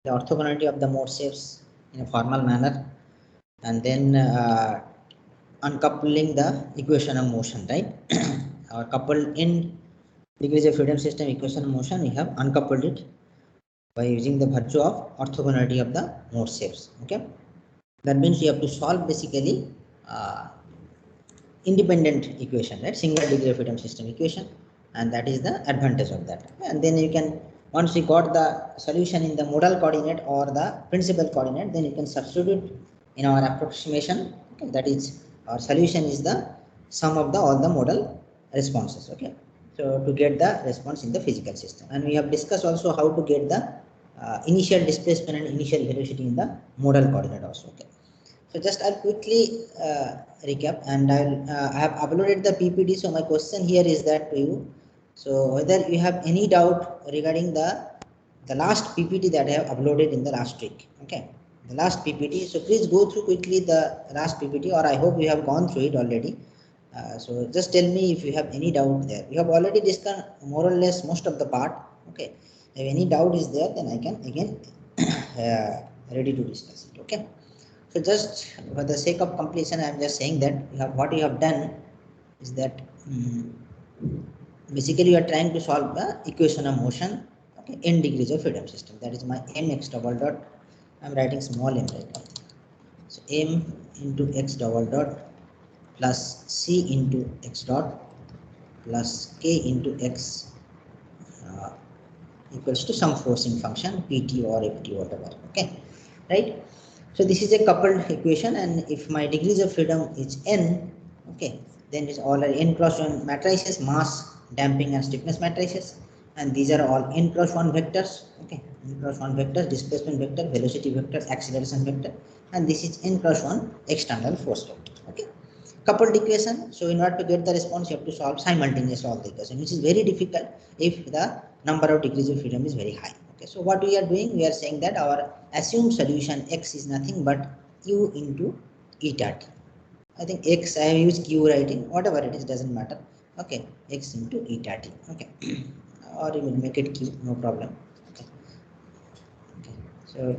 the orthogonality of the mode shapes in a formal manner, and then uncoupling the equation of motion, right? Or coupled in degrees of freedom system equation of motion, we have uncoupled it by using the virtue of orthogonality of the mode shapes. Okay, that means you have to solve basically independent equation, right? Single degree of freedom system equation, and that is the advantage of that. And then you can, once you got the solution in the modal coordinate or the principal coordinate, then you can substitute in our approximation. Okay, that is, our solution is the sum of the all the modal responses. Okay, so to get the response in the physical system, and we have discussed also how to get the initial displacement and initial velocity in the modal coordinate also. Okay, so just I'll quickly recap, and I have uploaded the PPT. So my question here is that to you, so whether you have any doubt regarding the last PPT that I have uploaded in the last week. Okay, the last PPT. So please go through quickly the last PPT, or I hope you have gone through it already. So just tell me if you have any doubt there. We have already discussed more or less most of the part. Okay, if any doubt is there, then I can again ready to discuss it. Okay. So just for the sake of completion, I am just saying that what you have done is that basically you are trying to solve the equation of motion, okay, in degrees of freedom system. That is my mx double dot. I am writing small m right now. So m into x double dot plus c into x dot plus k into x equals to some forcing function pt or ft, whatever. Okay, right? So this is a coupled equation, and if my degrees of freedom is n, okay, then it's all n cross 1 matrices, mass, damping and stiffness matrices, and these are all n cross 1 vectors. Okay, n cross 1 vectors, displacement vector, velocity vector, acceleration vector, and this is n cross 1 external force vector. Okay, coupled equation. So in order to get the response, you have to solve simultaneously all the equation, which is very difficult if the number of degrees of freedom is very high. Okay, so what we are doing, we are saying that our assumed solution x is nothing but u into eta t. I think x, I have used q writing, whatever it is, doesn't matter. Okay, x into eta t. Okay, or you will make it q, no problem. Okay, okay. So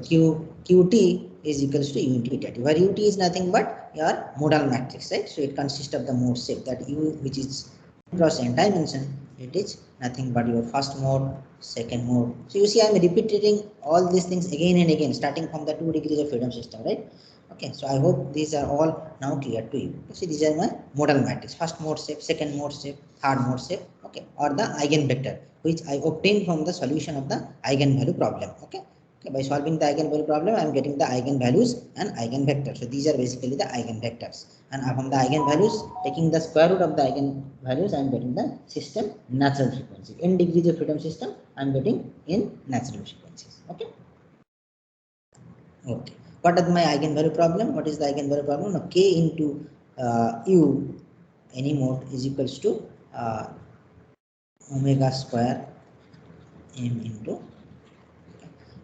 qt is equals to u into eta t, where ut is nothing but your modal matrix, right? So it consists of the mode shape, that u, which is cross n dimension, it is nothing but your first mode, second mode. So you see, I am repeating all these things again and again, starting from the 2 degrees of freedom system, right? Okay, so I hope these are all now clear to you. See, these are my modal matrix: first mode shape, second mode shape, third mode shape. Okay, or the eigenvector, which I obtained from the solution of the eigenvalue problem. Okay. Okay, by solving the eigenvalue problem, I am getting the eigenvalues and eigenvectors. So these are basically the eigenvectors, and from the eigenvalues, taking the square root of the eigenvalues, I am getting the system natural frequency. In degrees of freedom system, I am getting in natural frequencies. Okay. Okay. What is my eigenvalue problem? What is the eigenvalue problem? Now, k into u, any mode, is equals to omega square m into,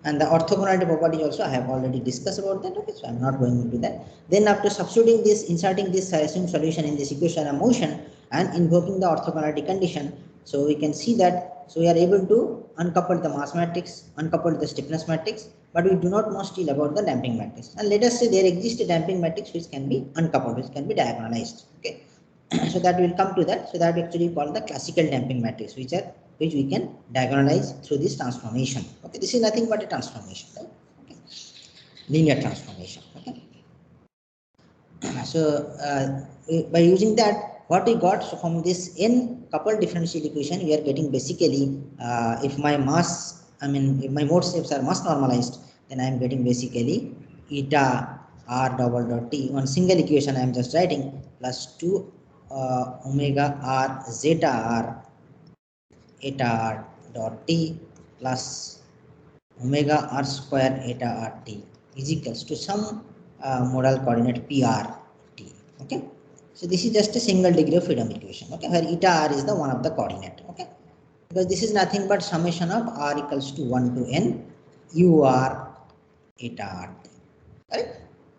and the orthogonality property also I have already discussed about that. Okay, so I am not going into that. Then after substituting this, inserting this assumed solution in this equation of motion and invoking the orthogonality condition, so we can see that, so we are able to uncouple the mass matrix, uncouple the stiffness matrix, but we do not know still about the damping matrix. And let us say there exists a damping matrix which can be uncoupled, which can be diagonalized. Okay, so that will come to that. So that actually called the classical damping matrix, which we can diagonalize through this transformation. Okay, this is nothing but a transformation, right? Okay, linear transformation. Okay, so by using that, what we got, so from this n coupled differential equation, we are getting basically if my mass, I mean if my mode shapes are mass normalized, then I am getting basically eta r double dot t. One single equation I am just writing, plus 2 omega r zeta r eta r dot t plus omega r square eta r t is equals to some modal coordinate pr t. Okay, so this is just a single degree of freedom equation. Okay, where eta r is the one of the coordinate. Okay, because this is nothing but summation of r equals to 1 to n u r eta r t. Right,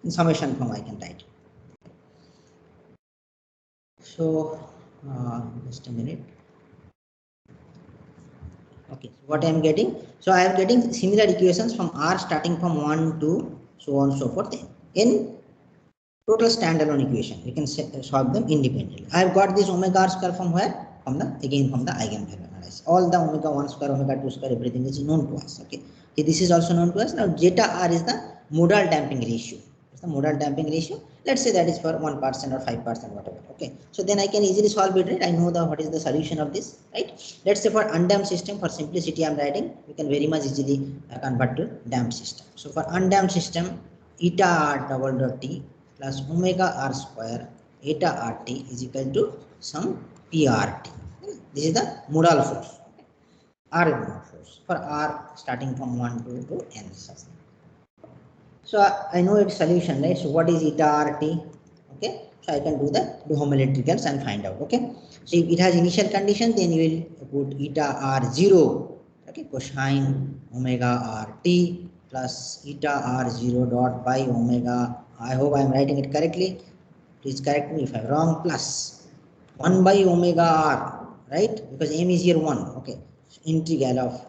in summation form I can write. So just a minute. Okay, so what I am getting? So I am getting similar equations from R starting from 1 to so on and so forth in total standalone equation. We can solve them independently. I have got this omega r square from where? From the again from the eigenvalue analysis. All the omega 1 square, omega 2 square, everything is known to us. Okay, so this is also known to us. Now zeta r is the modal damping ratio. It's the modal damping ratio. Let's say that is for 1% or 5%, whatever. Okay, so then I can easily solve it, right? I know the what is the solution of this, right? Let's say for undamped system, for simplicity I'm writing, we can very much easily convert to damped system. So for undamped system, eta r double dot t plus omega r square eta rt is equal to some prt. This is the modal force. R is modal force for r starting from 1 to n. So I know its solution, right? So what is eta rt? Okay, so I can do the homoelectricals and find out. Okay, so if it has initial condition, then you will put eta r0, okay, cosine omega rt plus eta r0 dot by omega, I hope I am writing it correctly, please correct me if I'm wrong, plus 1 by omega r, right? Because m is here 1. Okay, so integral of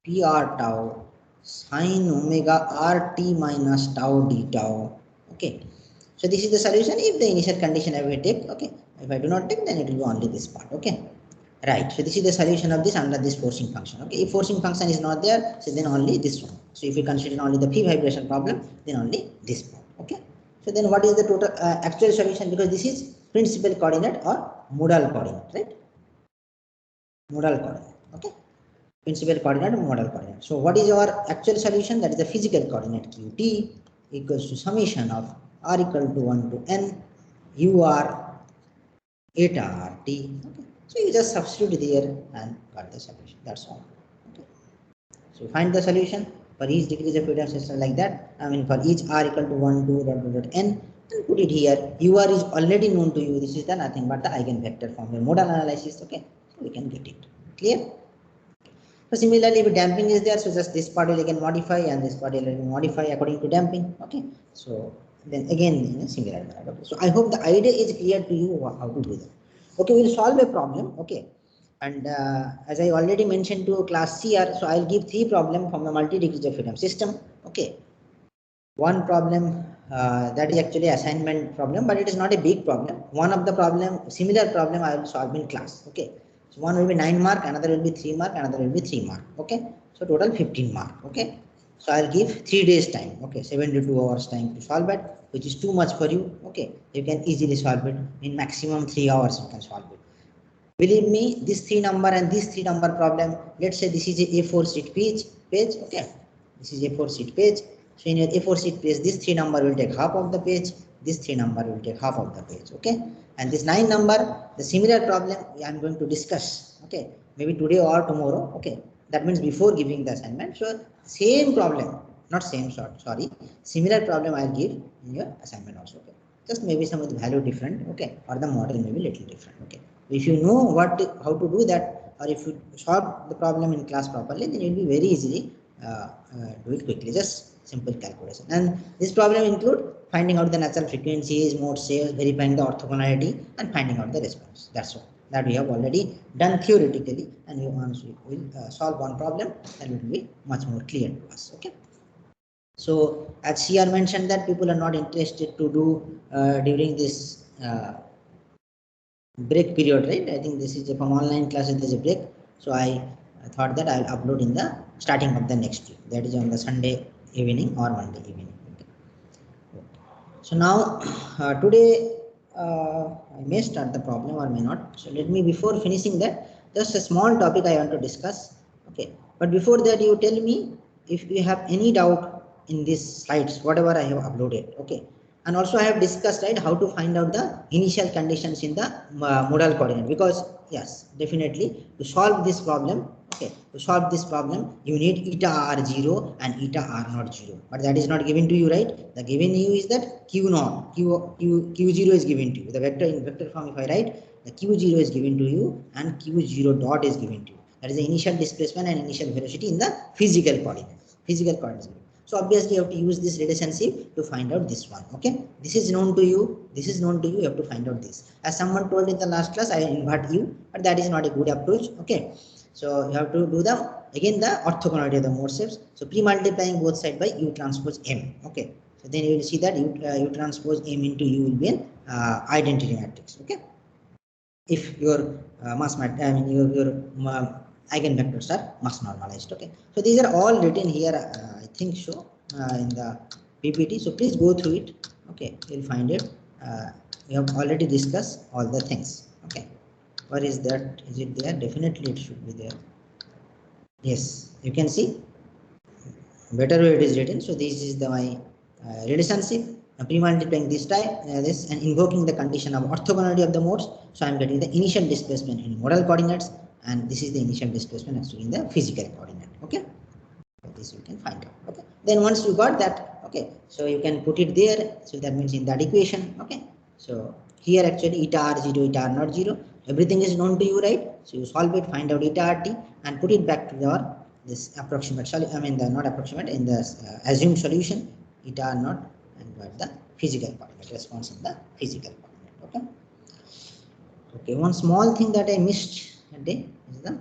PR tau sine omega rt minus tau d tau. Okay, so this is the solution if the initial condition I will take. Okay, if I do not take, then it will be only this part. Okay, right. So this is the solution of this under this forcing function. Okay, if forcing function is not there, so then only this one. So if we consider only the p vibration problem, then only this part. Okay, so then what is the total actual solution? Because this is principal coordinate or modal coordinate, right? Modal coordinate. Okay, principal coordinate and modal coordinate. So what is our actual solution? That is the physical coordinate qt equals to summation of r equal to 1 to n ur eta rt. Okay, so you just substitute there and got the solution. That's all. Okay, so find the solution for each degree of freedom system like that. I mean for each r equal to 1 to n, and put it here. Ur is already known to you. This is the nothing but the eigenvector from the modal analysis. Okay, so we can get it clear. So similarly, if damping is there, so just this part will again modify and this part will modify according to damping. Okay, so then again in a similar manner. Okay, so I hope the idea is clear to you how to do that. Okay, we'll solve a problem. Okay, and as I already mentioned to class CR, so I'll give 3 problems from the multi degrees of freedom system. Okay, one problem that is actually assignment problem, but it is not a big problem. One of the problem, similar problem, I will solve in class. Okay, so one will be 9 mark, another will be 3 mark, another will be 3 mark. Okay, so total 15 mark. Okay, so I'll give 3 days time. Okay, 72 hours time to solve it, which is too much for you. Okay, you can easily solve it in maximum 3 hours. You can solve it. Believe me, this 3 number and this 3 number problem, let's say this is a A4 sheet page. Okay, this is A4 sheet page. So in your A4 sheet page, this 3 number will take half of the page, this 3 number will take half of the page. Okay, and this 9 number, the similar problem I am going to discuss. Okay, maybe today or tomorrow. Okay, that means before giving the assignment. So same problem, not same sort, sorry, similar problem I'll give in your assignment also. Okay, just maybe some of the value different. Okay, or the model may be little different. Okay, if you know how to do that, or if you solve the problem in class properly, then it will be very easily do it quickly. Just simple calculation. And this problem include finding out the natural frequencies, mode sales, verifying the orthogonality, and finding out the response. That's all that we have already done theoretically, and we once we will solve one problem, that will be much more clear to us. Okay, so as CR mentioned that people are not interested to do during this break period, right? I think this is from online classes, there's a break, so I thought that I'll upload in the starting of the next week, that is on the Sunday evening or Monday evening. Okay, so now today I may start the problem or may not. So let me, before finishing that, just a small topic I want to discuss. Okay, but before that, you tell me if you have any doubt in these slides, whatever I have uploaded. Okay, and also I have discussed, right, how to find out the initial conditions in the modal coordinate, because yes, definitely to solve this problem, okay, to solve this problem you need eta r0 and eta r0, but that is not given to you, right? The given you is that q0, q0 is given to you. The vector in vector form, if I write, the q0 is given to you and q0 dot is given to you. That is the initial displacement and initial velocity in the physical coordinates. So obviously you have to use this relationship to find out this one. Okay, this is known to you, this is known to you, you have to find out this. As someone told in the last class, I invert you, but that is not a good approach. Okay, So you have to do the again the orthogonality of the mode shapes. So pre-multiplying both sides by U transpose M. Okay. So then you will see that U transpose M into U will be an identity matrix. Okay. If your your eigenvectors are mass normalized. Okay. So these are all written here. I think so in the PPT. So please go through it. Okay. You'll find it. We have already discussed all the things. Okay. Where is that? Is it there? Definitely it should be there. Yes, you can see better way it is written. So this is the my relationship pre-multiplying this type this and invoking the condition of orthogonality of the modes. So I am getting the initial displacement in modal coordinates, and this is the initial displacement actually in the physical coordinate. Okay, so this you can find out. Okay, then once you got that, okay, so you can put it there. So that means in that equation. Okay, so here actually eta r0, eta r not 0, everything is known to you, right? So you solve it, find out eta rt and put it back to your this approximate solution. I mean the not approximate in the assumed solution eta r not, and got the physical coordinate response in the physical coordinate. Okay. Okay. One small thing that I missed today is the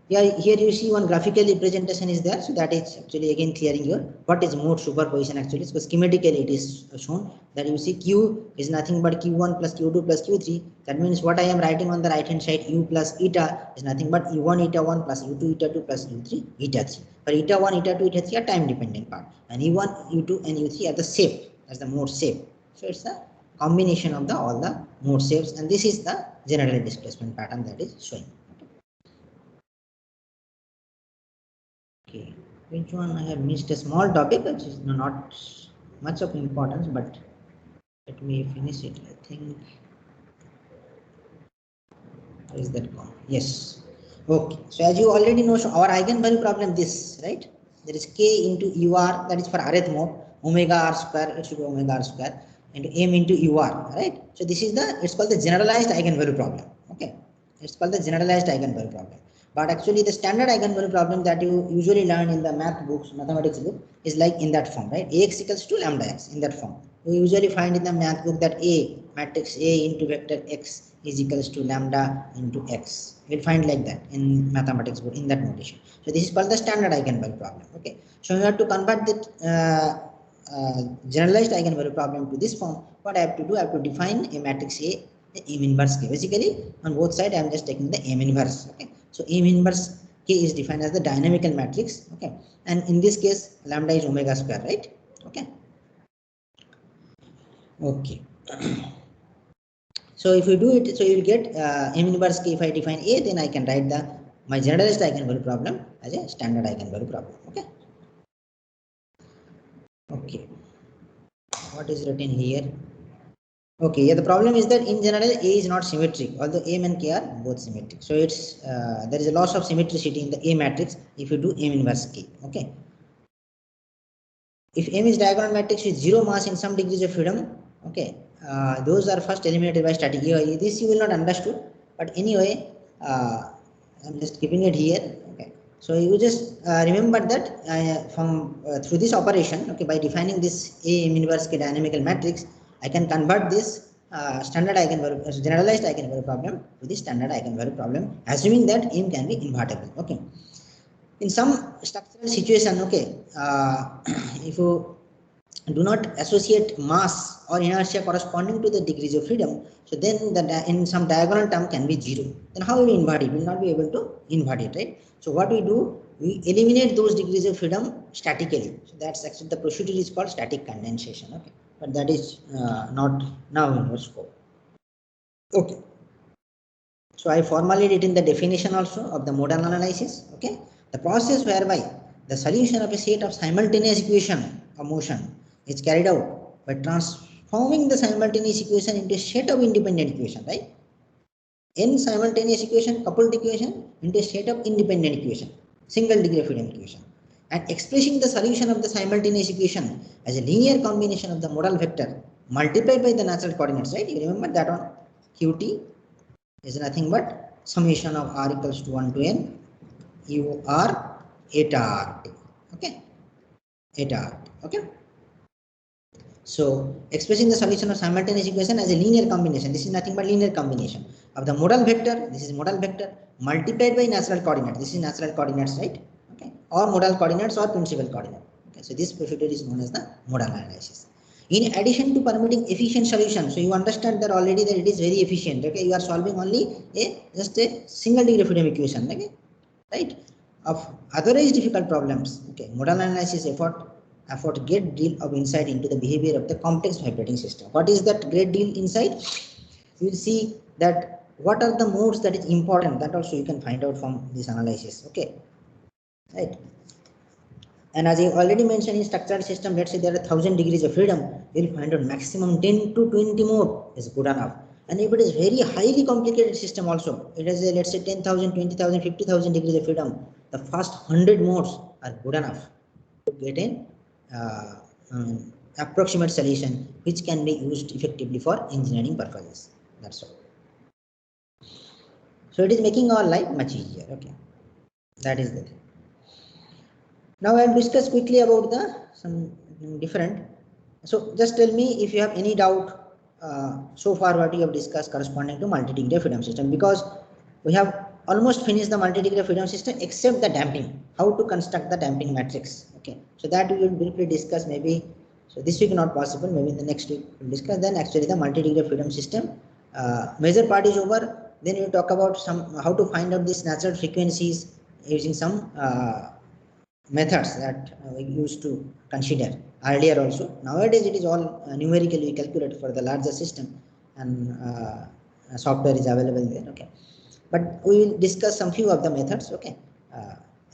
here you see one graphical representation is there. So that is actually again clearing your what is mode superposition actually. So schematically it is shown that you see Q is nothing but Q1 plus Q2 plus Q3. That means what I am writing on the right hand side, U plus eta is nothing but U1 eta 1 plus U2 eta 2 plus U3 eta 3. For eta 1, eta 2, eta 3 are time dependent part, and U1, U2 and U3 are the shape, as the mode shape. So it's the combination of the all the mode shapes, and this is the general displacement pattern that is showing. Okay, which one I have missed? A small topic which is not much of importance, but let me finish it. I think where is that gone? Yes. Okay. So as you already know, so our eigenvalue problem this, right? There is k into ur, that is for rth mode, omega r square, it should be omega r square, into m into ur, right? So this is the, it's called the generalized eigenvalue problem. Okay. It's called the generalized eigenvalue problem. But actually the standard eigenvalue problem that you usually learn in the math books, mathematics book, is like in that form, right? Ax equals to lambda x, in that form. We usually find in the math book that A, matrix A into vector x is equals to lambda into x. We'll find like that in mathematics book, in that notation. So this is called the standard eigenvalue problem. Okay. So you have to convert that generalized eigenvalue problem to this form. What I have to do, I have to define a matrix A, M inverse K. Basically, on both sides, I am just taking the M inverse. Okay. So M inverse K is defined as the dynamical matrix. Okay. And in this case, lambda is omega square, right? Okay. Okay. So if you do it, so you will get M inverse K. If I define A, then I can write the my generalized eigenvalue problem as a standard eigenvalue problem. Okay. Okay. What is written here? Okay, yeah, the problem is that in general A is not symmetric, although M and K are both symmetric. So it's there is a loss of symmetricity in the A matrix if you do M inverse K. Okay. If M is diagonal matrix with zero mass in some degrees of freedom, okay, those are first eliminated by static. This you will not understood, but anyway, I'm just keeping it here. Okay. So you just remember that from through this operation, okay, by defining this A M inverse K dynamical matrix, I can convert this standard eigenvalue, generalized eigenvalue problem to the standard eigenvalue problem, assuming that M can be invertible. Okay. In some structural situation, okay, if you do not associate mass or inertia corresponding to the degrees of freedom, so then the in some diagonal term can be zero. Then how will we invert it? We will not be able to invert it, right? So what we do, we eliminate those degrees of freedom statically. So that's actually the procedure is called static condensation. Okay, but that is not now in your scope. Okay. So I formulated it in the definition also of the modal analysis. Okay, the process whereby the solution of a set of simultaneous equation of motion is carried out by transforming the simultaneous equation into a set of independent equation, right? In simultaneous equation, coupled equation into a set of independent equation, single degree of freedom equation, and expressing the solution of the simultaneous equation as a linear combination of the modal vector multiplied by the natural coordinates, right? You remember that one, Qt is nothing but summation of r equals to 1 to n ur eta rt. Okay, eta rt. Okay. So expressing the solution of simultaneous equation as a linear combination. This is nothing but linear combination of the modal vector. This is modal vector multiplied by natural coordinate. This is natural coordinates, right? Okay, or modal coordinates or principal coordinate. Okay, so this procedure is known as the modal analysis. In addition to permitting efficient solution, so you understand that already that it is very efficient. Okay, you are solving only just a single degree freedom equation. Okay, right? Of otherwise difficult problems. Okay, modal analysis afford great deal of insight into the behavior of the complex vibrating system. What is that great deal insight? You will see that what are the modes that is important. That also you can find out from this analysis. Okay, right. And as I already mentioned, in structured system, let's say there are 1000 degrees of freedom, you'll find out maximum 10 to 20 more is good enough. And if it is very highly complicated system also, it is a, let's say 10,000, 20,000, 50,000 degrees of freedom, the first 100 modes are good enough to get an approximate solution which can be used effectively for engineering purposes. That's all. So it is making our life much easier. Okay, that is the thing. Now I'll discuss quickly about the some different. So just tell me if you have any doubt so far what you have discussed corresponding to multi-degree freedom system, because we have almost finished the multi-degree freedom system except the damping, how to construct the damping matrix. Okay, so that we will briefly discuss maybe. So this week not possible, maybe in the next week we'll discuss. Then actually the multi-degree freedom system major part is over. Then we will talk about some how to find out these natural frequencies using some methods that we used to consider earlier also. Nowadays it is all numerically calculated for the larger system, and software is available there. Okay, but we will discuss some few of the methods. Okay,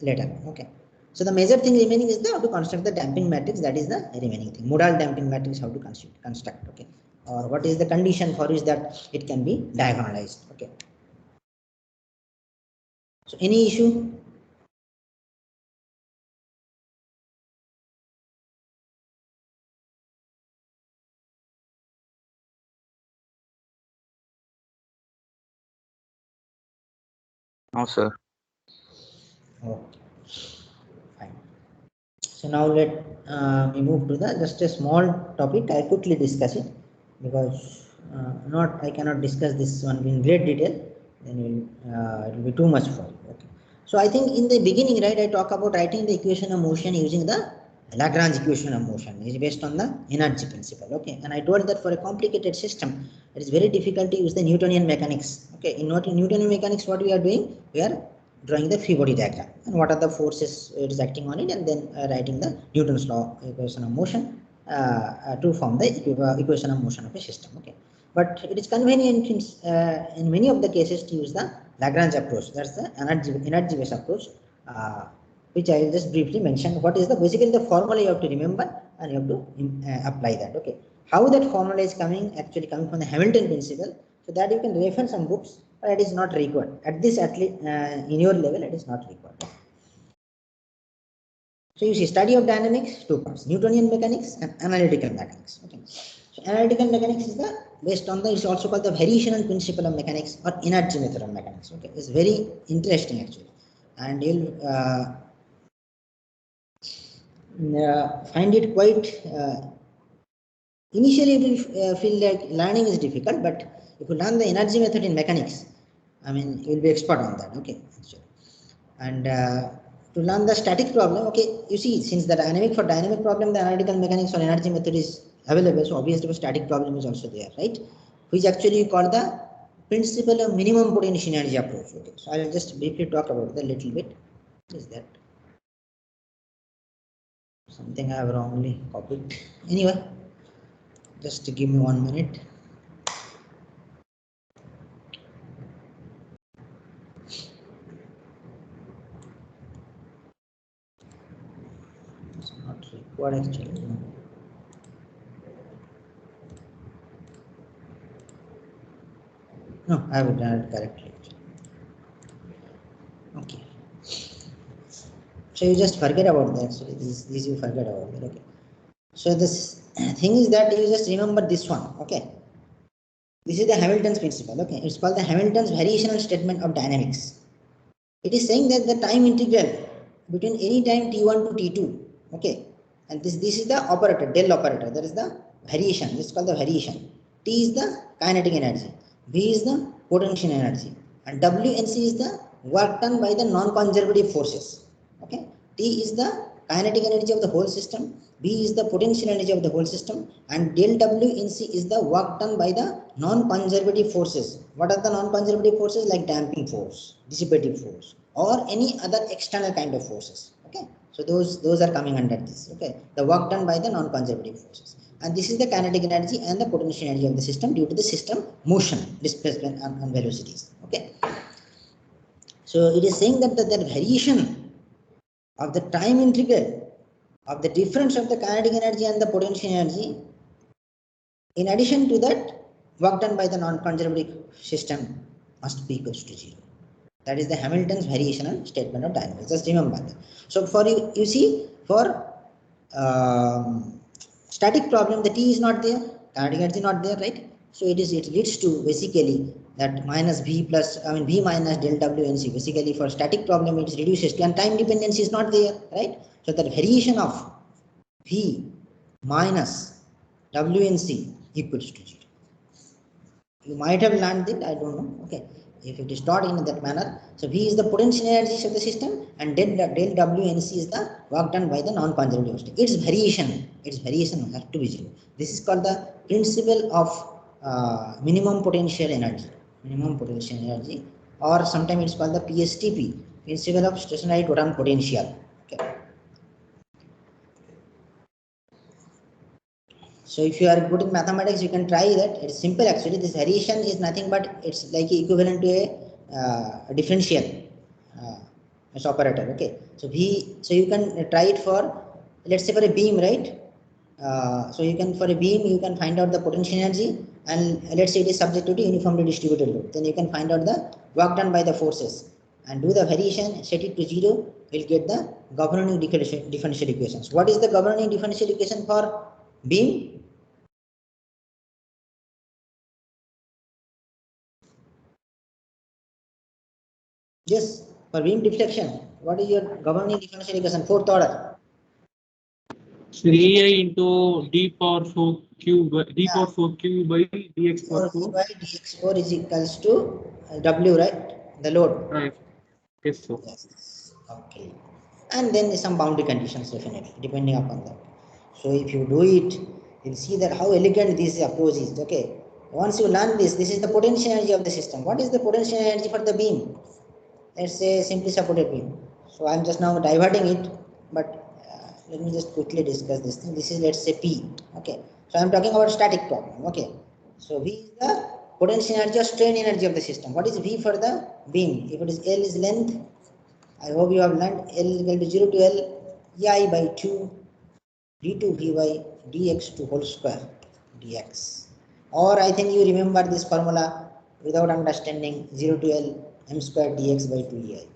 later. Okay, so the major thing remaining is the how to construct the damping matrix. That is the remaining thing. Modal damping matrix, how to construct. Okay, or what is the condition for which that it can be diagonalized. Okay, so any issue? No, sir. Okay, fine. So now let me move to the just a small topic. I quickly discuss it because not I cannot discuss this one in great detail. Then it will be too much for you. Okay. So I think in the beginning, right, I talk about writing the equation of motion using the Lagrange equation of motion. It is based on the energy principle. Okay, and I told that for a complicated system, it is very difficult to use the Newtonian mechanics. Okay, in Newtonian mechanics, what we are doing, we are drawing the free body diagram and what are the forces it is acting on it, and then writing the Newton's law equation of motion to form the equation of motion of a system. Okay, but it is convenient in many of the cases to use the Lagrange approach. That's the energy based approach, which I will just briefly mention. What is the basically the formula you have to remember and you have to apply that. Okay, how that formula is actually coming from the Hamilton principle, so that you can refer some books, but it is not required at this, at least in your level it is not required. So you see, study of dynamics, two parts: Newtonian mechanics and analytical mechanics. Okay, so analytical mechanics is the based on the, it's also called the variational principle of mechanics or energy method of mechanics. Okay, it's very interesting actually, and you'll find it quite initially it will feel like learning is difficult, but if you learn the energy method in mechanics, I mean, you will be expert on that. Okay, actually. And to learn the static problem, okay, you see, since the for dynamic problem, the analytical mechanics or energy method is available, so obviously the static problem is also there, right? Which actually called the principle of minimum potential energy approach. Okay, so I will just briefly talk about the little bit. What is that? Something I have wrongly copied. Anyway, just give me 1 minute. It's not required actually. No, I have done it correctly. Okay. So you just forget about that. So this you forget about it. Okay. So this thing is that you just remember this one. Okay. This is the Hamilton's principle. Okay. It's called the Hamilton's variational statement of dynamics. It is saying that the time integral between any time t1 to t2. Okay. And this is the operator, del operator. That is the variation. Let's call the variation. T is the kinetic energy, V is the potential energy, and WNC is the work done by the non-conservative forces. Okay, T is the kinetic energy of the whole system, B is the potential energy of the whole system, and del WNC is the work done by the non-conservative forces. What are the non-conservative forces? Like damping force, dissipative force, or any other external kind of forces. Okay, so those are coming under this. Okay, the work done by the non-conservative forces, and this is the kinetic energy and the potential energy of the system due to the system motion, displacement, and velocities. Okay, so it is saying that the variation of the time integral of the difference of the kinetic energy and the potential energy, in addition to that, work done by the non-conservative system must be equals to 0. That is the Hamilton's variational statement of dynamics. Just remember that. So for you see, for static problem, the T is not there, kinetic energy not there, right? So it leads to basically that minus V plus, V minus del WNC. Basically for static problem, it reduces to, and time dependency is not there, right? So the variation of V minus WNC equals to 0. You might have learned it, I don't know. Okay, if it is taught in that manner. So V is the potential energies of the system, and del WNC is the work done by the non-conservative system. Its variation has to be 0. This is called the principle of minimum potential energy. Or sometimes it's called the PSTP, principle of stationary total potential. Okay. So if you are good in mathematics, you can try that. It's simple actually. This variation is nothing but it's like equivalent to a differential operator. Okay. So you can try it for, let's say for a beam, right? So you can, for a beam, you can find out the potential energy, and let's say it is subject to uniformly distributed load. Then you can find out the work done by the forces and do the variation, set it to 0. We'll get the governing differential equations. What is the governing differential equation for beam? Yes, for beam deflection, what is your governing differential equation? Fourth order. 3i into d power 4 q by d power 4 q by dx power 4 by dx4 is equals to W, right? The load. right. Yes, sir. Yes. Okay. And then some boundary conditions definitely depending upon that. So if you do it, you'll see that how elegant this approach is. Okay. Once you learn this is the potential energy of the system. What is the potential energy for the beam? Let's say simply supported beam. So I'm just now diverting it, but let me just quickly discuss this thing. This is, let's say, P. Okay. So I'm talking about static problem. Okay. So V is the potential energy or strain energy of the system. What is V for the beam? If it is L is length, I hope you have learned L is equal to 0 to L EI by 2 d2 V by dx2 whole square dx. Or I think you remember this formula without understanding, 0 to L m square dx by 2 EI.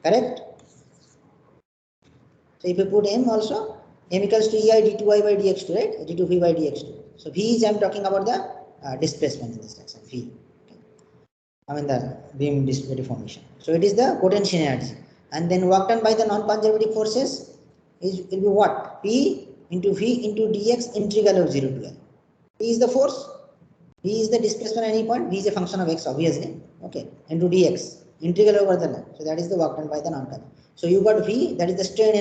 Correct? So if you put m also, m equals to EI d2i by dx2, right? d2v by dx2. So V is, I am talking about the displacement in this section, V. Okay. The beam deformation. So it is the potential energy. And then work done by the non-conservative forces will be what? P into V into dx integral of 0 to L. P is the force, V is the displacement at any point, V is a function of x obviously, okay, into dx, integral over the length. So that is the work done by the non-conservative. So you got V, that is the strain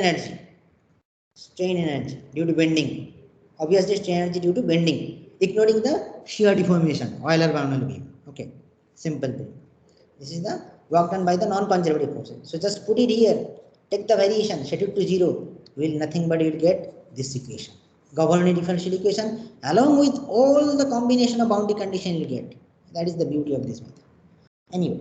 energy due to bending. Obviously strain energy due to bending, ignoring the shear deformation, Euler-Bernoulli beam. Okay, simple beam. This is the work done by the non-conservative forces. So just put it here, take the variation, set it to 0, will nothing but you will get this equation. Governing differential equation along with all the combination of boundary condition you will get. That is the beauty of this method. Anyway,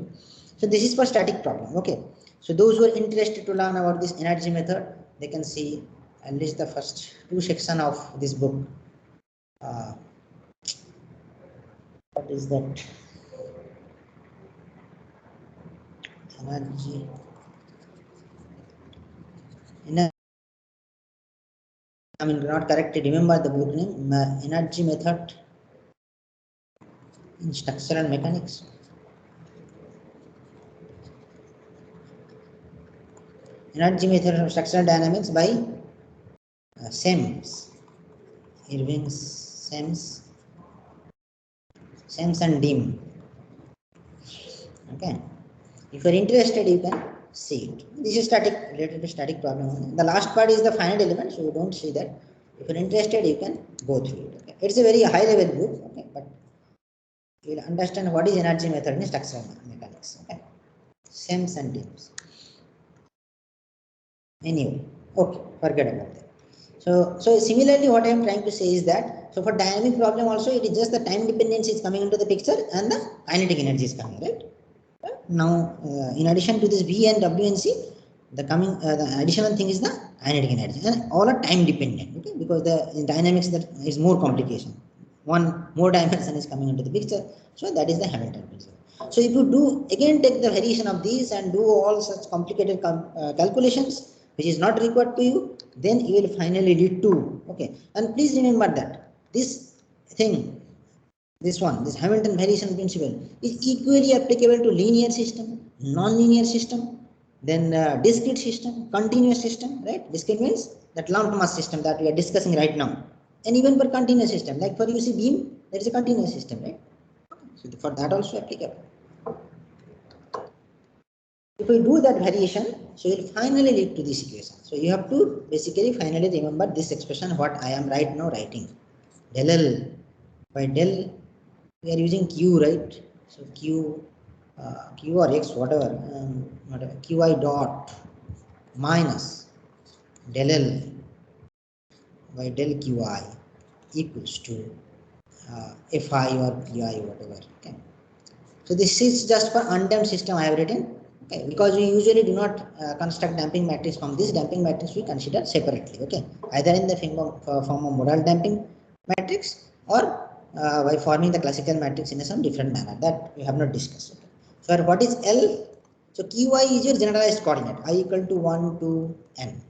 so this is for static problem. Okay. So those who are interested to learn about this energy method, they can see at least the first 2 sections of this book. What is that? Energy. Not correctly remember the book name. Energy method in structural mechanics. Energy method of structural dynamics by Sims. Irving SEMS and DIM. Okay. If you are interested, you can see it. This is static, related to static problem only. The last part is the finite element, so you don't see that. If you are interested, you can go through it. Okay. It's a very high level book, okay, but you will understand what is energy method in structural mechanics. Okay. SEMS and DIMS. Anyway, okay, forget about that. So similarly, what I am trying to say is that, so for dynamic problem also, it is just the time dependence is coming into the picture and the kinetic energy is coming, right? Now, in addition to this V and W and C, the additional thing is the kinetic energy, and all are time dependent, okay? Because in dynamics that is more complication. One more dimension is coming into the picture, so that is the Hamilton principle. So if you do again take the variation of these and do all such complicated calculations, which is not required to you, then you will finally lead to, okay. And please remember that this thing, this Hamilton variation principle is equally applicable to linear system, non-linear system, then discrete system, continuous system, right? Discrete means that lumped mass system that we are discussing right now, and even for continuous system, like for UC beam, there is a continuous system, right? So for that also applicable. If we do that variation, so you will finally lead to this equation. So you have to basically finally remember this expression, what I am right now writing. Del L by del, we are using Q, right? So Q or X, whatever Qi dot minus del L by del Qi equals to Fi or Pi, whatever. Okay. So this is just for undamped system I have written. Okay, because we usually do not construct damping matrix from this. Damping matrix we consider separately. Okay, either in the form of modal damping matrix or by forming the classical matrix in some different manner that we have not discussed. Okay. So what is L? So Qi is your generalized coordinate. I equal to 1 to n.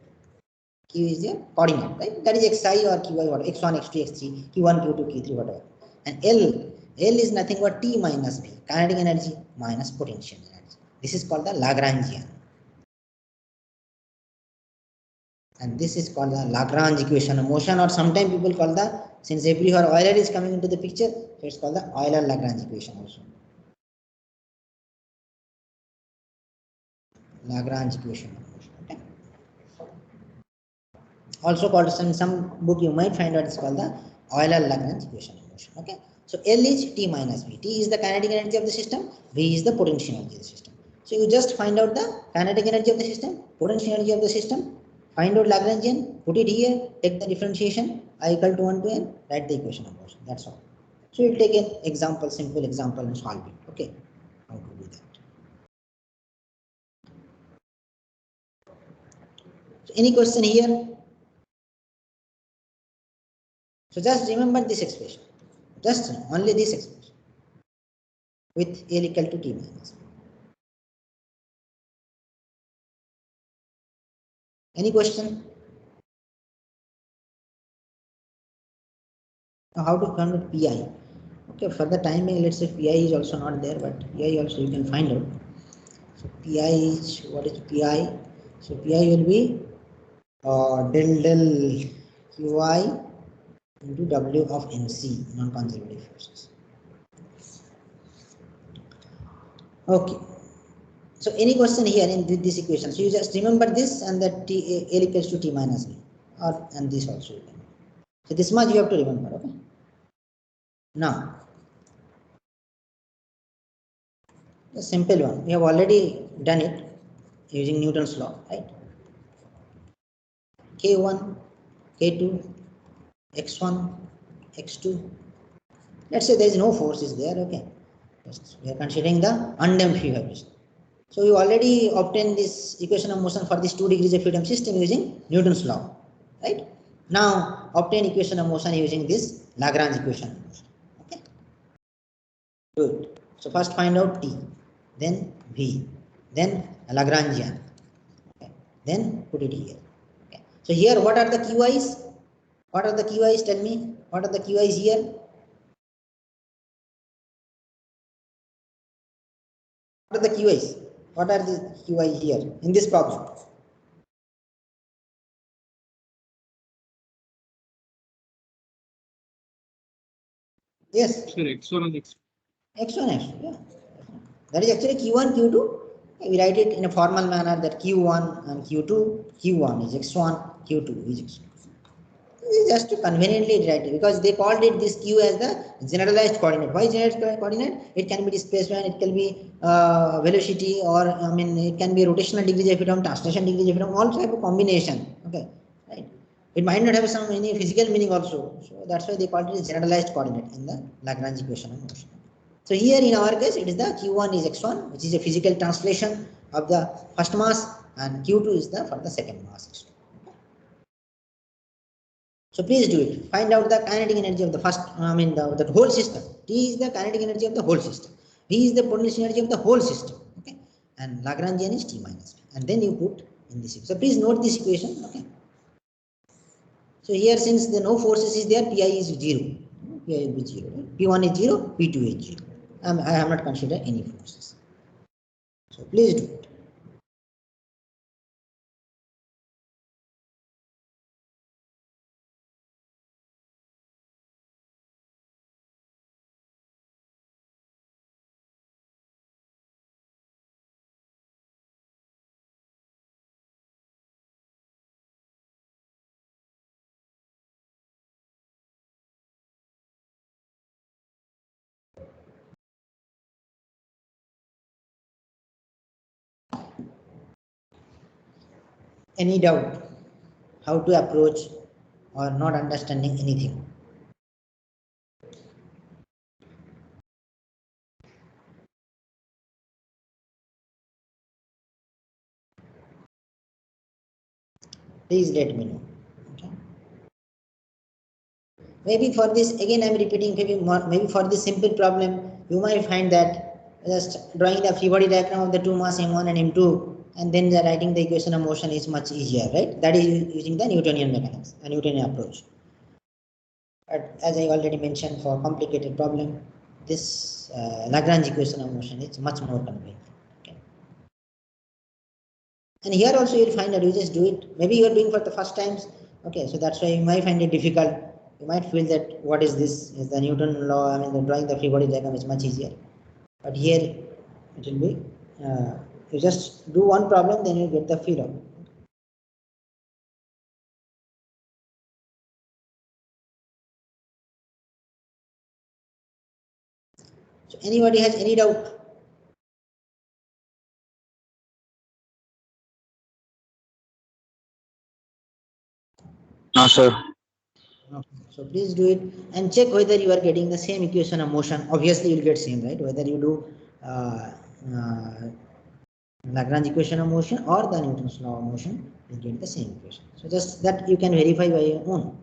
Q is your coordinate, right? That is xi or Qi or x1, x2, x3, q1, q2, q3, whatever. And L is nothing but T minus B, kinetic energy minus potential energy. This is called the Lagrangian. And this is called the Lagrange equation of motion, or sometimes people call the, since everywhere Euler is coming into the picture, so it's called the Euler-Lagrange equation also. Lagrange equation of motion. Okay. Also called some book you might find out, it's called the Euler-Lagrange equation of motion. Okay. So L is T minus V. T is the kinetic energy of the system. V is the potential energy of the system. So you just find out the kinetic energy of the system, potential energy of the system, find out Lagrangian, put it here, take the differentiation, I equal to 1 to n, write the equation of motion. That's all. So we'll take an example, simple example, and solve it. Okay. How to do that? So any question here? So just remember this expression. Just only this expression with L equal to T minus. Any question? Now how to convert PI? Okay, for the time being, let's say PI is also not there, but PI also you can find out. So PI is, what is PI? So PI will be del Qi into W of NC, non-conservative forces. Okay. So any question here in this equation? So you just remember this, and that T L equals to T minus B, and this also. So this much you have to remember. Okay. Now, the simple one, we have already done it using Newton's law, right? K1, K2, X1, X2. Let's say there is no force is there. Okay. We are considering the undamped free vibration. So you already obtained this equation of motion for this 2 degrees of freedom system using Newton's law, right? Now obtain equation of motion using this Lagrange equation of motion. Okay. Good. So first find out T, then V, then Lagrangian. Okay. Then put it here. Okay. So here, what are the QIs? What are the QIs? Tell me. What are the QIs here? What are the QIs? What are the QI here in this problem? Yes. Sir, X1 and X2. X1, X2, yeah. That is actually Q1, Q2. We write it in a formal manner that Q1 and Q2, Q1 is X1, Q2 is X2. Just to conveniently write it because they called it this Q as the generalized coordinate. Why generalized coordinate? It can be displacement, it can be velocity, or I mean it can be rotational degrees of freedom, translation degrees of freedom, all type of combination. Okay, right? It might not have some any physical meaning also. So that's why they called it generalized coordinate in the Lagrange equation of motion. So here in our case, it is the Q1 is X1, which is a physical translation of the first mass, and Q2 is the for the second mass. So please do it. Find out the kinetic energy of the first, the whole system. T is the kinetic energy of the whole system. V is the potential energy of the whole system. Okay, and Lagrangian is T minus V, and then you put in this. So please note this equation. Okay. So here, since the no forces is there, Pi is 0. Pi will be 0. Right? P1 is 0. P2 is 0. I have not considered any forces. So please do it. Any doubt how to approach or not understanding anything? Please let me know. Okay. Maybe for this, again I am repeating, maybe for this simple problem, you might find that just drawing the free body diagram of the two mass m1 and m2 and then writing the equation of motion is much easier, right? That is using the Newtonian mechanics, a Newtonian approach. But as I already mentioned, for complicated problem, this Lagrange equation of motion is much more convenient. Okay. And here also you'll find that you just do it. Maybe you are doing for the first times. Okay, so that's why you might find it difficult. You might feel that what is this? Is the Newton law? I mean, the drawing the free body diagram is much easier. But here it will be. You just do one problem, then you get the feel of it. So anybody has any doubt? No, sir. Okay. So please do it and check whether you are getting the same equation of motion. Obviously, you will get same, right? Whether you do Lagrange equation of motion or the Newton's law of motion, you get the same equation. So just that you can verify by your own.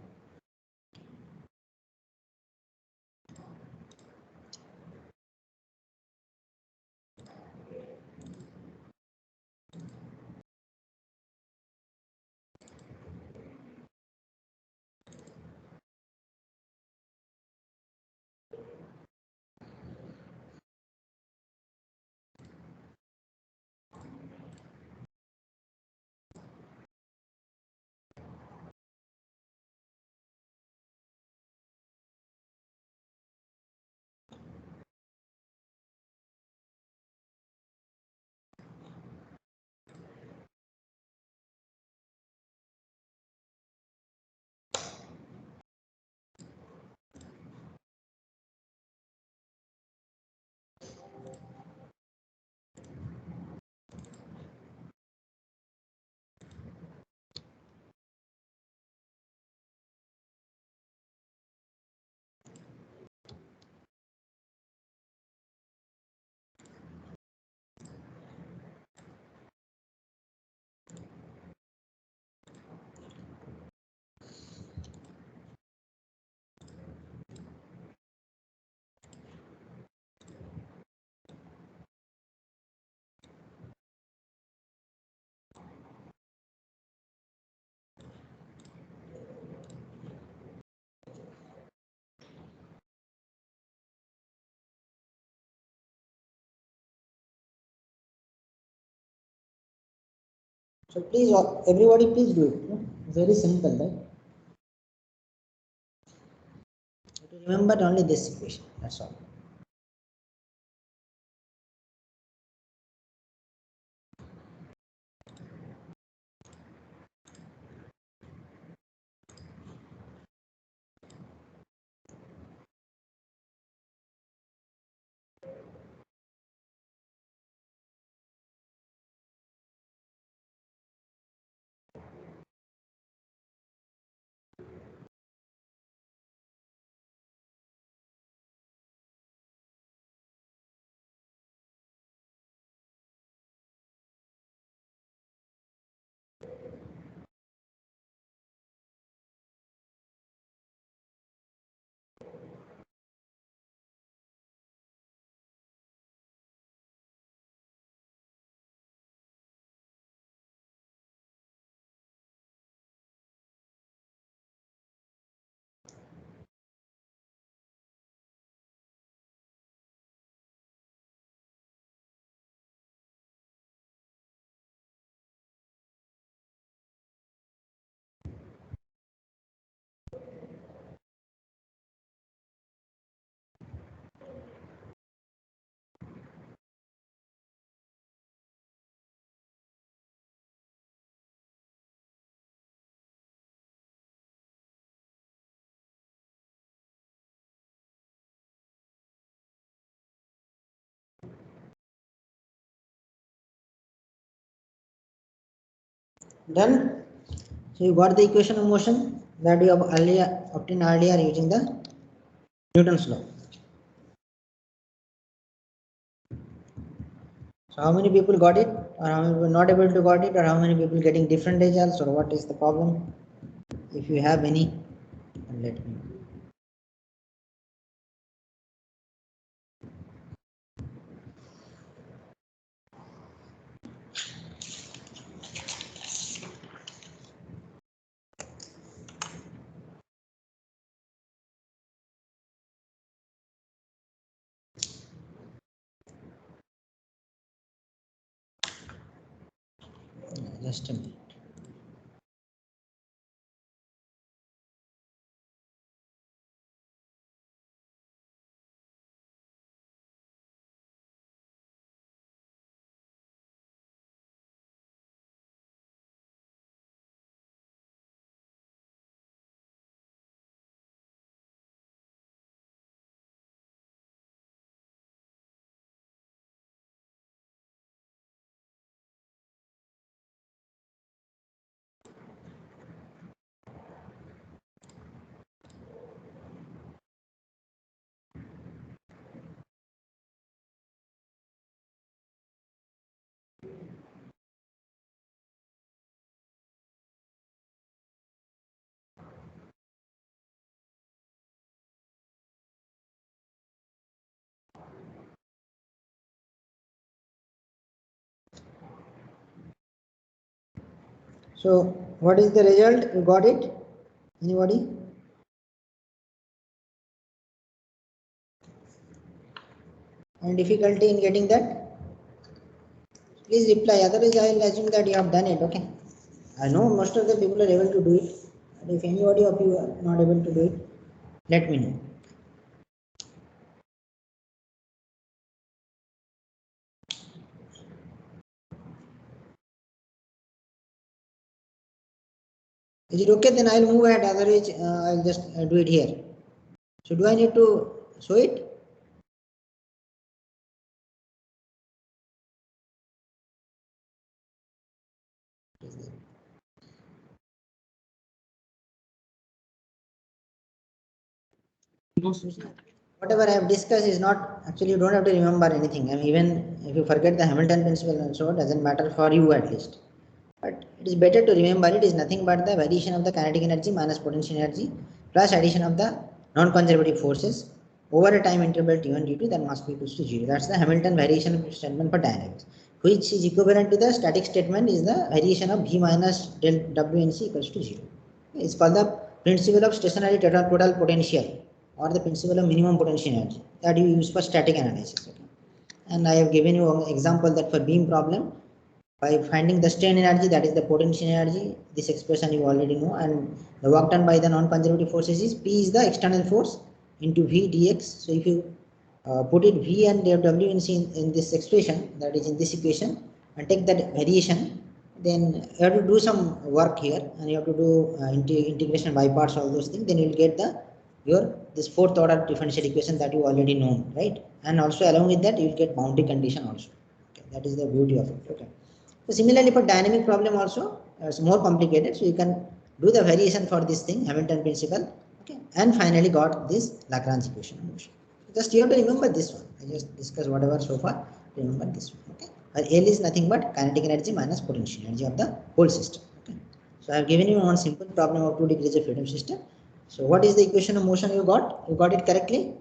So please, everybody, please do it. Very simple, right? remember only this equation, that's all. Done. So you got the equation of motion that you have earlier obtained earlier using the Newton's law. So how many people got it, or how many people not able to got it, or how many people getting different results, or what is the problem? If you have any, let me know. Just a minute. So what is the result? You got it? Anybody? Any difficulty in getting that? Please reply. Otherwise, I will assume that you have done it. Okay. I know most of the people are able to do it. But if anybody of you are not able to do it, let me know. Is it okay? Then I'll move ahead. Otherwise, I'll just do it here. So do I need to show it? No, sir. Whatever I have discussed is not actually, you don't have to remember anything. I mean, even if you forget the Hamilton principle and so, it doesn't matter for you at least. But it is better to remember it is nothing but the variation of the kinetic energy minus potential energy plus addition of the non-conservative forces over a time interval t1 t2 that must be equals to 0. That's the Hamilton variation statement for dynamics, which is equivalent to the static statement is the variation of V minus del WNC equals to 0. It's called the principle of stationary total potential or the principle of minimum potential energy that you use for static analysis. Okay? And I have given you an example that for beam problem, by finding the strain energy, that is the potential energy, this expression you already know, and the work done by the non-conservative forces is P is the external force into v dx. So if you put it v and w in this expression, that is in this equation, and take that variation, then you have to do some work here, and you have to do integration by parts, all those things. Then you will get this fourth order differential equation that you already know, right? And also along with that, you will get boundary condition also. Okay, that is the beauty of it. Okay. So similarly for dynamic problem also, it's more complicated. So you can do the variation for this thing, Hamilton principle. Okay, and finally got this Lagrange equation of motion. Just you have to remember this one. I just discussed whatever so far. Remember this one. Okay. L is nothing but kinetic energy minus potential energy of the whole system. Okay. So I have given you one simple problem of 2 degrees of freedom system. So what is the equation of motion you got? You got it correctly?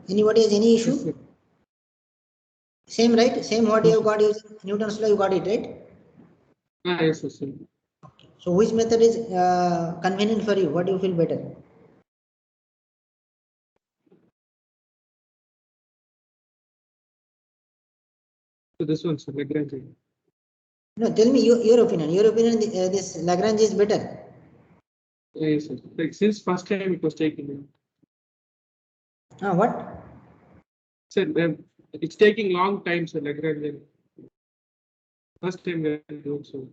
Anybody has any issue? Yes, sir. Same, right? Same what Yes, you sir. got using Newton's law, you got it, right? Yes, sir. So which method is convenient for you? What do you feel better? So this one, sir, Lagrange. No, tell me your opinion. Your opinion, this Lagrange is better. Yes, sir. Like since first time it was taken. What? Sir, it's taking long time, sir, Lagrange. First time we are doing so.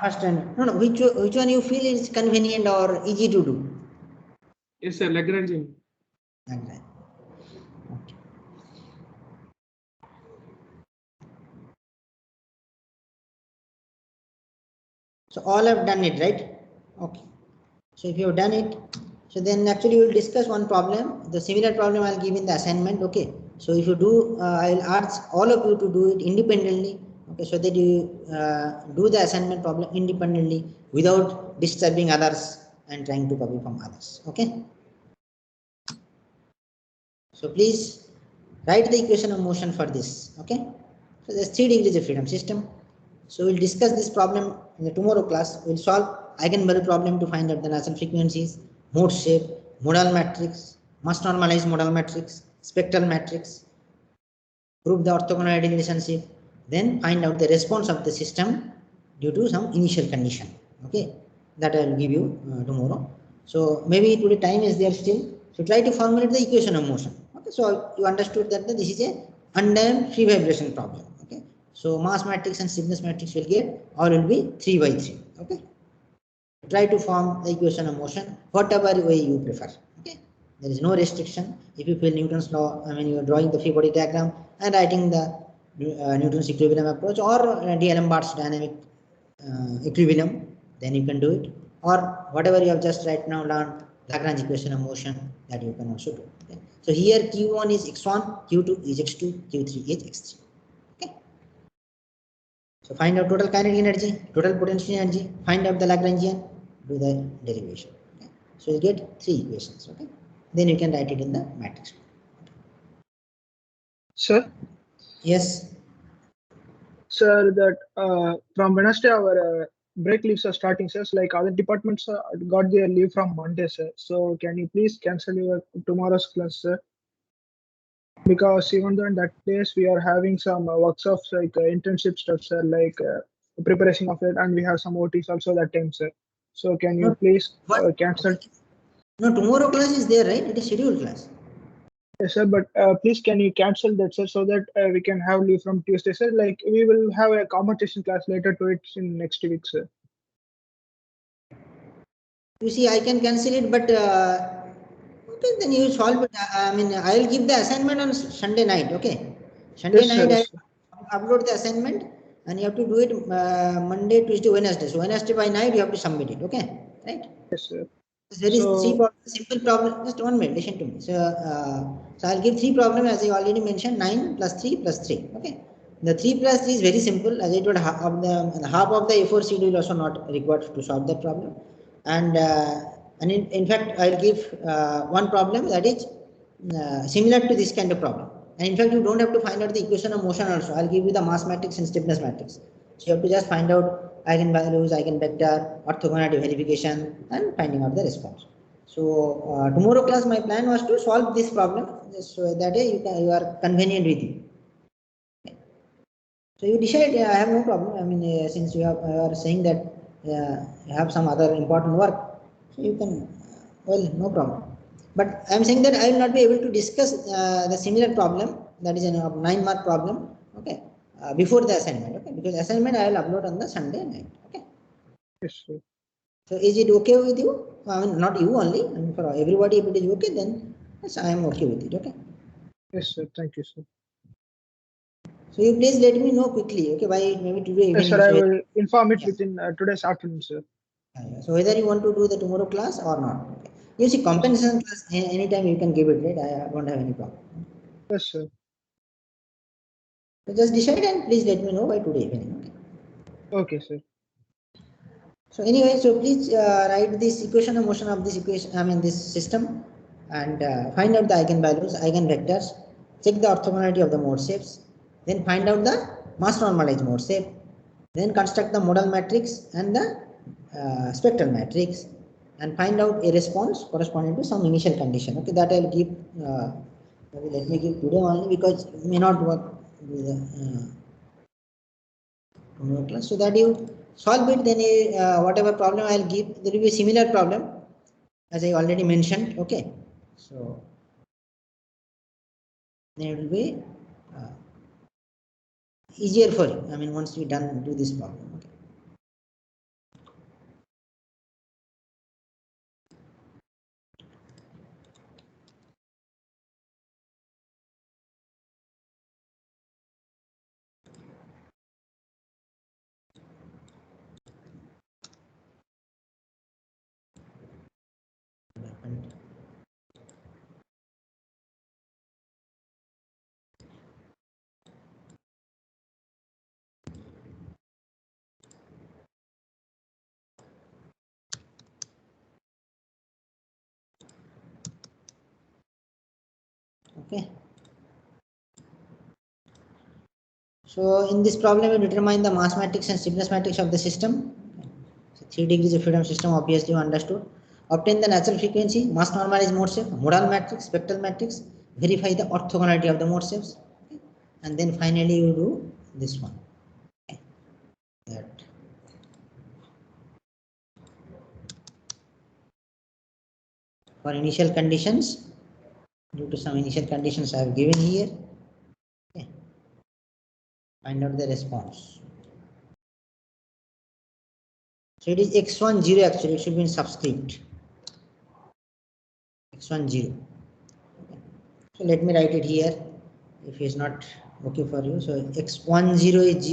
First time. No. Which one you feel is convenient or easy to do? Yes, sir, Lagrange. Lagrange. Okay. So all have done it, right? Okay. So if you have done it, so then actually we will discuss one problem. The similar problem I'll give in the assignment. Okay. So if you do, I'll ask all of you to do it independently. Okay. So that you do the assignment problem independently without disturbing others and trying to copy from others. Okay. So please write the equation of motion for this. Okay. So there's 3 degrees of freedom system. So we'll discuss this problem in the tomorrow class. We'll solve eigenvalue problem to find out the Nernst frequencies, mode shape, modal matrix, mass normalized modal matrix, spectral matrix, prove the orthogonality relationship, then find out the response of the system due to some initial condition. Okay, that I will give you tomorrow. So maybe today time is there still. So try to formulate the equation of motion. Okay, so you understood that this is a undamped free vibration problem. Okay, so mass matrix and stiffness matrix will get, or will be 3 by 3. Okay, try to form the equation of motion whatever way you prefer. Okay, there is no restriction. If you feel Newton's law, I mean you are drawing the free body diagram and writing the Newton's equilibrium approach or D'Alembert's dynamic equilibrium, then you can do it, or whatever you have just right now learned, Lagrange equation of motion, that you can also do. Okay, so here Q1 is x1, Q2 is x2, Q3 is x3. Okay, so find out total kinetic energy, total potential energy, find out the Lagrangian, do the derivation. Okay, so you get 3 equations. Okay, then you can write it in the matrix. Sir, Yes. sir, that from Wednesday our break leaves are starting, sir. So, like other departments got their leave from Monday, sir. So can you please cancel your tomorrow's class, sir? Because even though in that days we are having some workshops like internship stuff, sir, like preparation of it, and we have some OTs also that time, sir. So can you No, please what? cancel? No, tomorrow class is there, right? It is scheduled class. Yes, sir, but please can you cancel that, sir, so that we can have leave from Tuesday, sir? Like we will have a competition class later to it in next week, sir. You see, I can cancel it, but okay, then you solve it. I mean, I will give the assignment on Sunday night. Okay, Sunday Yes, sir. night Yes, sir. I upload the assignment, and you have to do it Monday, Tuesday, Wednesday. So Wednesday by night you have to submit it. Okay, right? Yes, sir. There is So, simple problem. Just 1 minute, listen to me. So I'll give 3 problems as I already mentioned. 9 plus 3 plus 3. Okay. The 3 plus 3 is very simple. As I told, half of the A4 sheet will also not required to solve that problem. And in fact, I'll give one problem that is similar to this kind of problem. And in fact, you don't have to find out the equation of motion also. I'll give you the mass matrix and stiffness matrix. So you have to just find out eigenvalues, eigenvector, orthogonality verification, and finding out the response. So tomorrow class, my plan was to solve this problem, so that you are convenient with you. So you decide. I have no problem. I mean, since you are saying that you have some other important work, so you can. Well, no problem. But I am saying that I will not be able to discuss the similar problem, that is a 9-mark problem. Okay, before the assignment. Okay, because assignment I will upload on the Sunday night. Okay. Yes, sir. So is it okay with you? I mean, not you only. I mean, for everybody, if it is okay, then yes, I am okay with it. Okay. Yes, sir. Thank you, sir. So you please let me know quickly. Okay, by maybe today Yes, evening. sir. I So, will inform it yeah. within today's afternoon, sir. So whether you want to do the tomorrow class or not. Okay. You see, compensation class anytime you can give it, right? I don't have any problem. Yes, sir. So just decide and please let me know by today evening. Okay. Okay, sir. So anyway, so please write this equation of motion of this equation. I mean this system, and find out the eigenvalues, eigenvectors. Check the orthogonality of the mode shapes. Then find out the mass normalized mode shape. Then construct the modal matrix and the spectral matrix, and find out a response corresponding to some initial condition. Okay, that I'll give. Let me give today only because it may not work with the tomorrow class. So that you solve it, then whatever problem I'll give, there will be a similar problem as I already mentioned. Okay, so then it will be easier for you. I mean, once we do this problem. Okay. Okay. So in this problem, we determine the mass matrix and stiffness matrix of the system. So 3 degrees of freedom system, obviously you understood. Obtain the natural frequency, mass normalized mode shape, modal matrix, spectral matrix. Verify the orthogonality of the mode shapes. Okay. And then finally you do this one. Okay. That. For initial conditions, due to some initial conditions I have given here, okay, find out the response. So it is x1 0 actually, it should be in subscript. x1 0. Okay. So let me write it here if it is not okay for you. So x1 0 is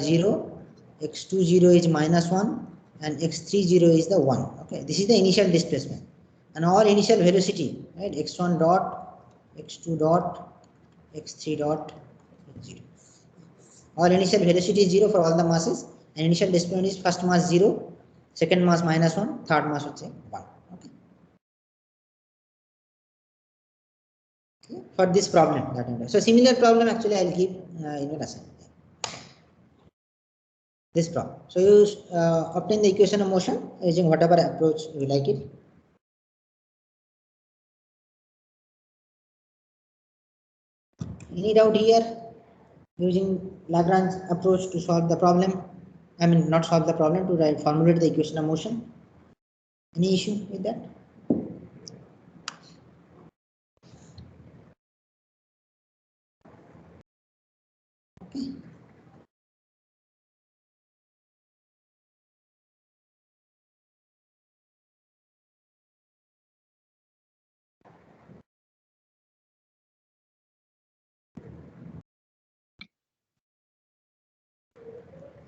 0, x2 0 is -1, and x3 0 is the 1. Okay, this is the initial displacement. And all initial velocity, right? x1 dot, x2 dot, x3 dot, 0. All initial velocity is 0 for all the masses, and initial displacement is first mass 0, second mass -1, third mass would say 1. Okay. Okay. For this problem, so similar problem actually I'll give in your assignment. This problem. So you obtain the equation of motion using whatever approach you like it. Any doubt here? Using Lagrange approach to solve the problem. I mean, not solve the problem, to formulate the equation of motion. Any issue with that? Okay.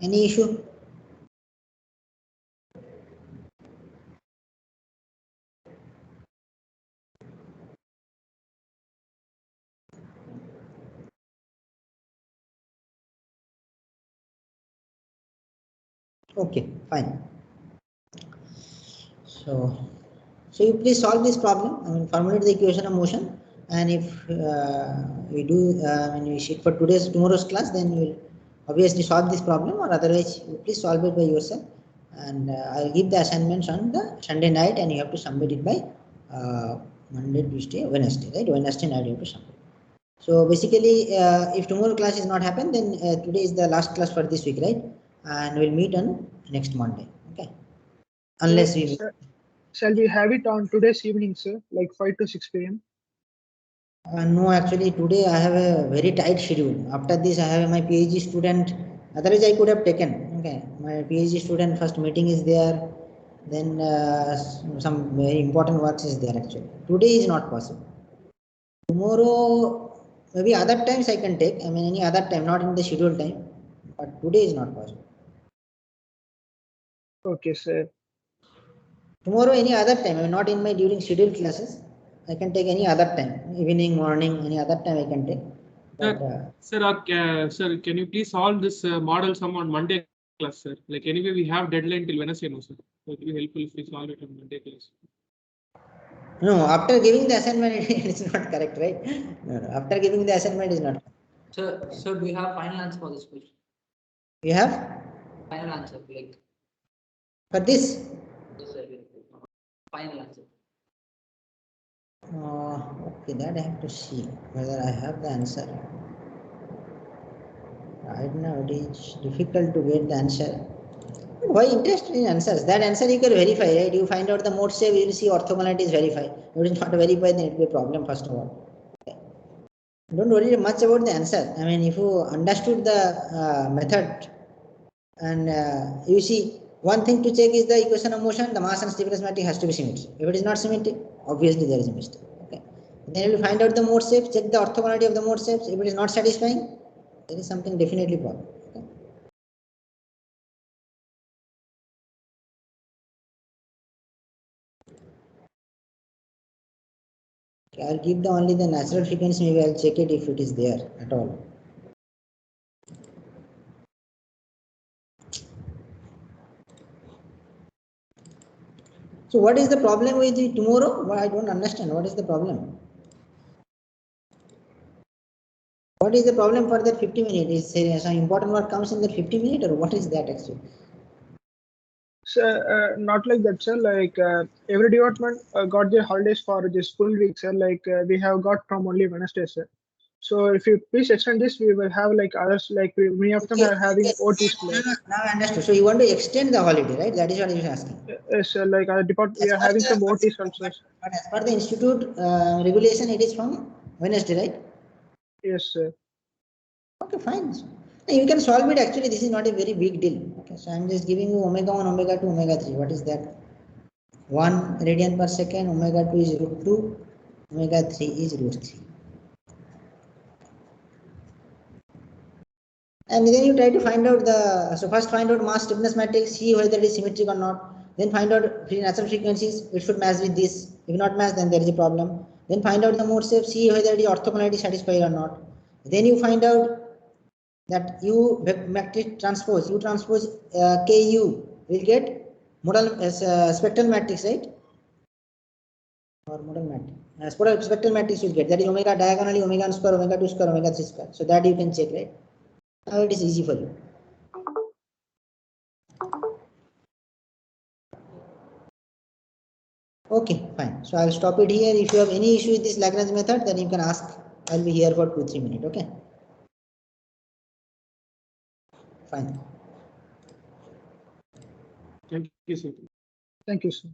Any issue? Okay, fine. So you please solve this problem. I mean, formulate the equation of motion, and if we do, when we sheet for tomorrow's class, then you will obviously solve this problem, or otherwise you please solve it by yourself. And I'll give the assignments on the Sunday night, and you have to submit it by Monday, Tuesday, Wednesday, right? Wednesday night you have to submit. So basically, if tomorrow class is not happen, then today is the last class for this week, right? And we'll meet on next Monday. Okay. Unless we. Sir, shall we have it on today's evening, sir, like 5 to 6 p.m.? No, actually today I have a very tight schedule. After this I have my PhD student. Otherwise I could have taken. Okay, my PhD student first meeting is there. Then some very important works is there actually. Today is not possible. Tomorrow maybe other times I can take. I mean any other time, not in the scheduled time. But today is not possible. Okay, sir. Tomorrow any other time. I mean not in my during scheduled classes. I can take any other time. Evening, morning, any other time I can take. But, Sir, can you please solve this model sum on Monday class, sir? Like anyway, we have deadline till Wednesday, no, sir. So it will be helpful if we solve it on Monday class. no, after giving the assignment, it's not correct, right? No, after giving the assignment is not. So do you have final answer for this question? You have Final answer, like for this. this, final answer. Okay, that I have to see whether I have the answer. Right now, it is difficult to get the answer. Why interested in answers? That answer you can verify, right? You find out the mode save, you will see orthogonality is verified. If it is not verified, then it will be a problem, first of all. Okay. Don't worry much about the answer. I mean, if you understood the method, and you see, one thing to check is the equation of motion, the mass and stiffness matrix has to be symmetric. If it is not symmetric, obviously there is a mistake. Okay. Then you will find out the mode shapes, check the orthogonality of the mode shapes. If it is not satisfying, there is something definitely wrong. Okay. Okay, I'll give the only the natural frequency, maybe I'll check it if it is there at all. So what is the problem with the tomorrow? Well, I don't understand. What is the problem? What is the problem for that 50 minutes? Is some important work comes in that 50 minutes, or what is that actually? So not like that, sir. Like every department got their holidays for this full week, sir. Like we have got from only Wednesday, sir. So if you please extend this, we will have like others. Like many of them Okay, are having okay. OTs. Like Now I understood. So you want to extend the holiday, right? That is what you are asking. sir, like our department, we As are per having the some OTs also. Sir. but as per the institute regulation, it is from Wednesday, right? Yes, sir. Okay, fine. You can solve it. Actually, this is not a very big deal. Okay, so I'm just giving you omega 1, omega 2, omega 3. What is that? 1 radian per second, omega 2 is root 2, omega 3 is root 3. And then you try to find out the, so first find out mass stiffness matrix, see whether it is symmetric or not. Then find out natural frequencies, it should match with this. If not match, then there is a problem. Then find out the mode shape, see whether it is orthogonality satisfied or not. Then you find out that U matrix transpose, U transpose KU will get modal spectral matrix, right? Or modal matrix. Spectral matrix will get, that is omega diagonally, omega 1 square, omega 2 square, omega 3 square. So that you can check, right? Now it is easy for you. Okay, fine. So I'll stop it here. If you have any issue with this Lagrange method, then you can ask. I'll be here for 2-3 minutes. Okay. Fine. Thank you, sir. Thank you, sir.